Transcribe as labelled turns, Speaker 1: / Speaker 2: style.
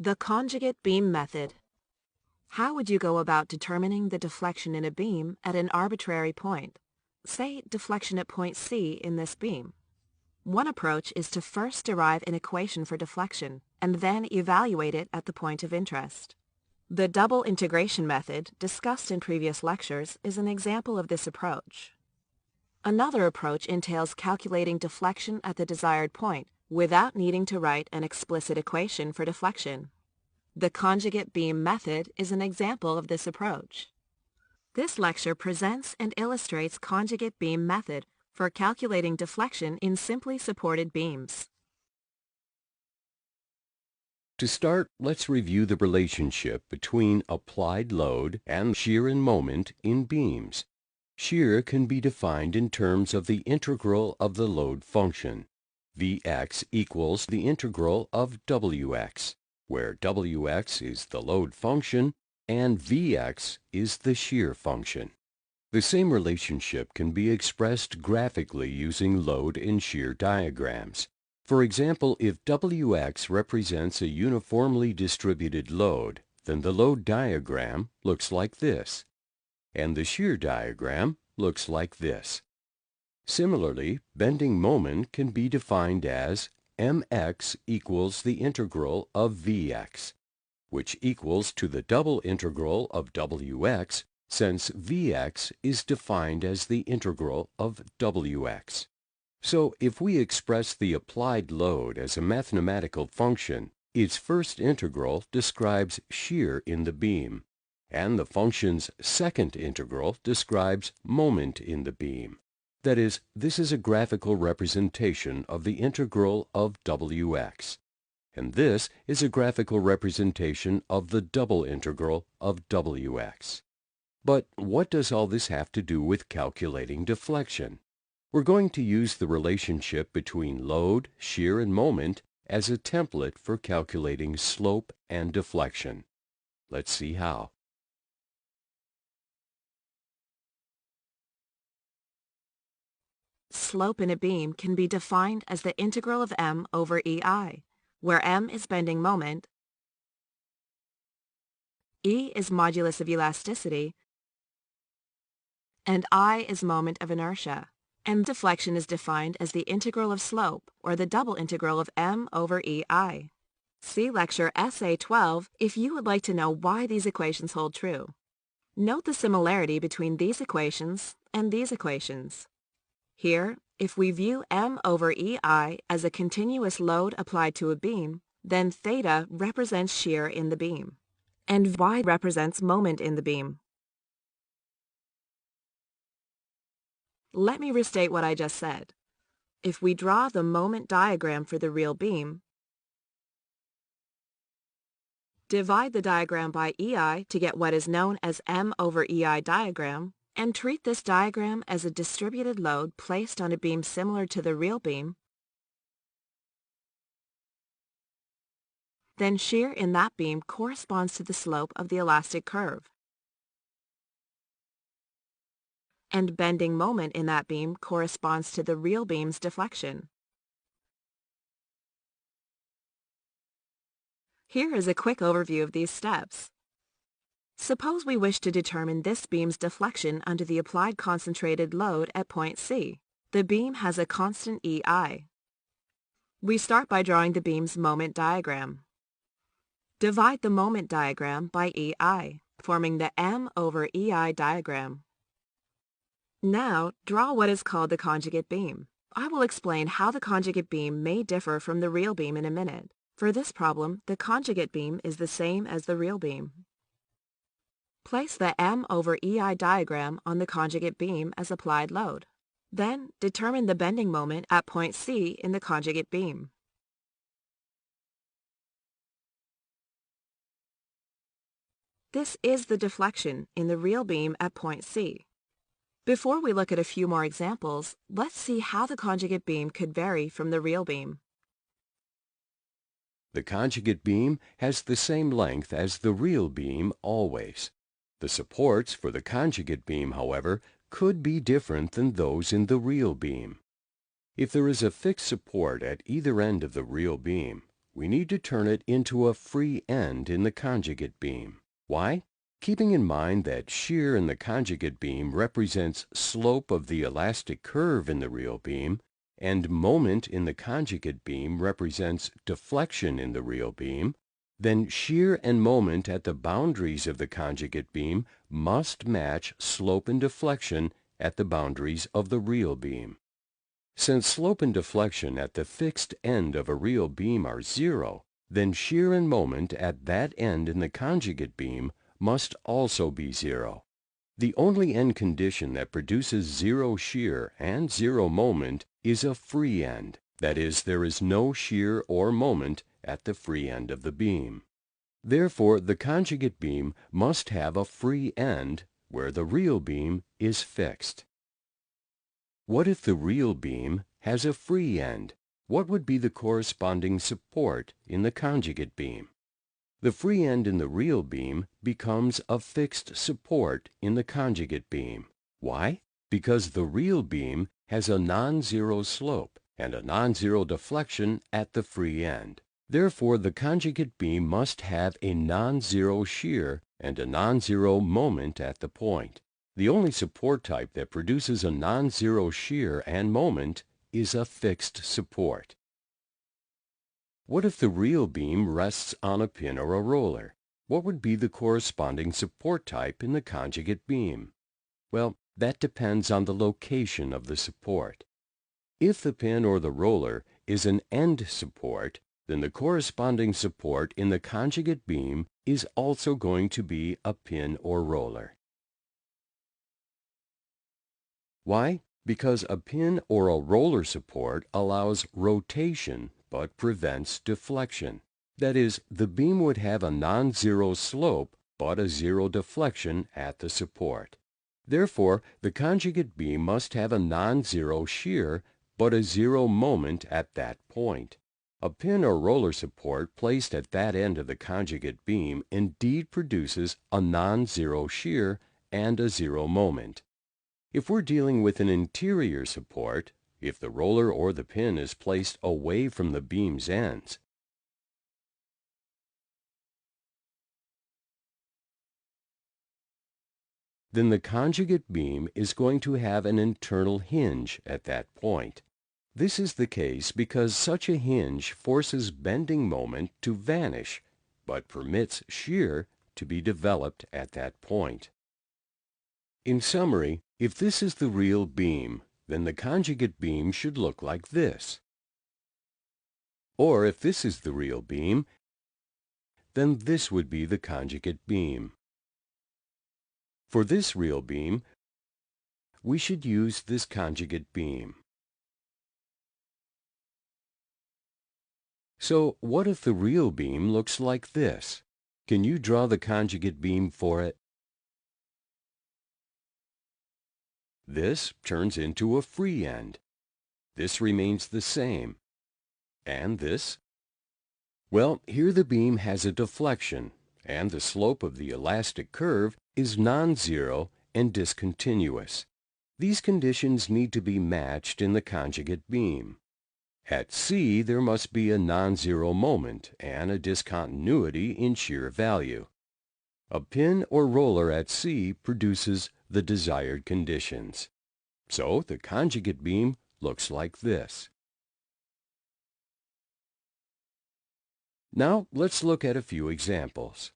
Speaker 1: The conjugate beam method. How would you go about determining the deflection in a beam at an arbitrary point? Say deflection at point C in this beam. One approach is to first derive an equation for deflection and then evaluate it at the point of interest. The double integration method, discussed in previous lectures, is an example of this approach. Another approach entails calculating deflection at the desired point without needing to write an explicit equation for deflection. The conjugate beam method is an example of this approach. This lecture presents and illustrates conjugate beam method for calculating deflection in simply supported beams.
Speaker 2: To start, let's review the relationship between applied load and shear and moment in beams. Shear can be defined in terms of the integral of the load function. Vx equals the integral of Wx, where Wx is the load function and Vx is the shear function. The same relationship can be expressed graphically using load and shear diagrams. For example, if Wx represents a uniformly distributed load, then the load diagram looks like this, and the shear diagram looks like this. Similarly, bending moment can be defined as mx equals the integral of Vx, which equals to the double integral of Wx, since Vx is defined as the integral of Wx. So if we express the applied load as a mathematical function, its first integral describes shear in the beam, and the function's second integral describes moment in the beam. That is, this is a graphical representation of the integral of Wx, and this is a graphical representation of the double integral of Wx. But what does all this have to do with calculating deflection? We're going to use the relationship between load, shear, and moment as a template for calculating slope and deflection. Let's see how.
Speaker 1: Slope in a beam can be defined as the integral of m over EI, where m is bending moment, E is modulus of elasticity, and I is moment of inertia. And deflection is defined as the integral of slope, or the double integral of m over EI. See lecture Essay 12 if you would like to know why these equations hold true. Note the similarity between these equations and these equations. Here, if we view m over EI as a continuous load applied to a beam, then theta represents shear in the beam, and y represents moment in the beam. Let me restate what I just said. If we draw the moment diagram for the real beam, divide the diagram by EI to get what is known as m over EI diagram, and treat this diagram as a distributed load placed on a beam similar to the real beam, then shear in that beam corresponds to the slope of the elastic curve, and bending moment in that beam corresponds to the real beam's deflection. Here is a quick overview of these steps. Suppose we wish to determine this beam's deflection under the applied concentrated load at point C. The beam has a constant EI. We start by drawing the beam's moment diagram. Divide the moment diagram by EI, forming the m over EI diagram. Now, draw what is called the conjugate beam. I will explain how the conjugate beam may differ from the real beam in a minute. For this problem, the conjugate beam is the same as the real beam. Place the m over EI diagram on the conjugate beam as applied load. Then, determine the bending moment at point C in the conjugate beam. This is the deflection in the real beam at point C. Before we look at a few more examples, let's see how the conjugate beam could vary from the real beam.
Speaker 2: The conjugate beam has the same length as the real beam always. The supports for the conjugate beam, however, could be different than those in the real beam. If there is a fixed support at either end of the real beam, we need to turn it into a free end in the conjugate beam. Why? Keeping in mind that shear in the conjugate beam represents slope of the elastic curve in the real beam, and moment in the conjugate beam represents deflection in the real beam, then shear and moment at the boundaries of the conjugate beam must match slope and deflection at the boundaries of the real beam. Since slope and deflection at the fixed end of a real beam are zero, then shear and moment at that end in the conjugate beam must also be zero. The only end condition that produces zero shear and zero moment is a free end. That is, there is no shear or moment at the free end of the beam. Therefore, the conjugate beam must have a free end where the real beam is fixed. What if the real beam has a free end? What would be the corresponding support in the conjugate beam? The free end in the real beam becomes a fixed support in the conjugate beam. Why? Because the real beam has a non-zero slope and a non-zero deflection at the free end. Therefore, the conjugate beam must have a non-zero shear and a non-zero moment at the point. The only support type that produces a non-zero shear and moment is a fixed support. What if the real beam rests on a pin or a roller? What would be the corresponding support type in the conjugate beam? Well, that depends on the location of the support. If the pin or the roller is an end support, then the corresponding support in the conjugate beam is also going to be a pin or roller. Why? Because a pin or a roller support allows rotation but prevents deflection. That is, the beam would have a non-zero slope but a zero deflection at the support. Therefore, the conjugate beam must have a non-zero shear but a zero moment at that point. A pin or roller support placed at that end of the conjugate beam indeed produces a non-zero shear and a zero moment. If we're dealing with an interior support, if the roller or the pin is placed away from the beam's ends, then the conjugate beam is going to have an internal hinge at that point. This is the case because such a hinge forces bending moment to vanish, but permits shear to be developed at that point. In summary, if this is the real beam, then the conjugate beam should look like this. Or if this is the real beam, then this would be the conjugate beam. For this real beam, we should use this conjugate beam. So what if the real beam looks like this? Can you draw the conjugate beam for it? This turns into a free end. This remains the same. And this? Well, here the beam has a deflection, and the slope of the elastic curve is non-zero and discontinuous. These conditions need to be matched in the conjugate beam. At C, there must be a non-zero moment and a discontinuity in shear value. A pin or roller at C produces the desired conditions. So the conjugate beam looks like this. Now let's look at a few examples.